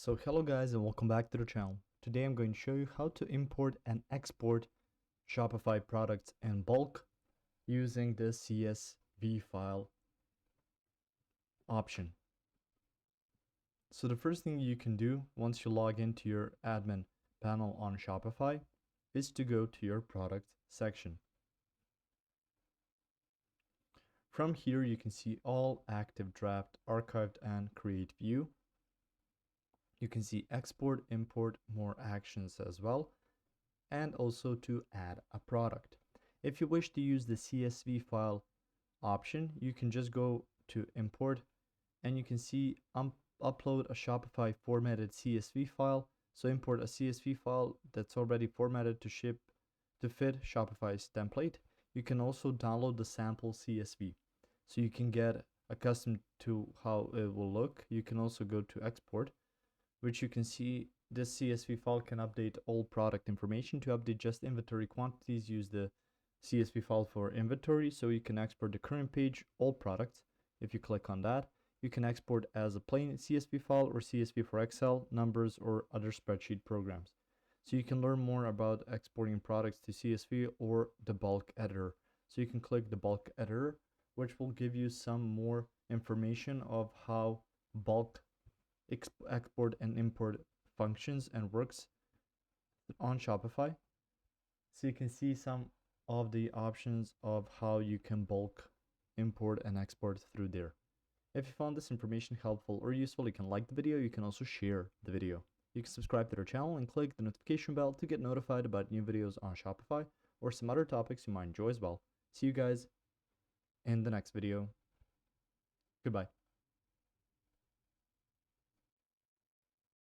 So hello guys and welcome back to the channel. Today I'm going to show you how to import and export Shopify products in bulk using the CSV file option. So the first thing you can do once you log into your admin panel on Shopify is to go to your product section. From here you can see all active draft, archived and create view. You can see export, import, more actions as well, and also to add a product. If you wish to use the CSV file option, you can just go to import and you can see upload a Shopify formatted CSV file. So import a CSV file that's already formatted to fit Shopify's template. You can also download the sample CSV so you can get accustomed to how it will look. You can also go to export, which you can see this CSV file can update all product information. To update just inventory quantities, use the CSV file for inventory. So you can export the current page, all products. If you click on that, you can export as a plain CSV file or CSV for Excel, numbers, or other spreadsheet programs. So you can learn more about exporting products to CSV or the bulk editor. So you can click the bulk editor, which will give you some more information of how bulk export and import functions and works on Shopify. So you can see some of the options of how you can bulk import and export through there. If you found this information helpful or useful, you can like the video. You can also share the video. You can subscribe to our channel and click the notification bell to get notified about new videos on Shopify or some other topics you might enjoy as well. See you guys in the next video. Goodbye.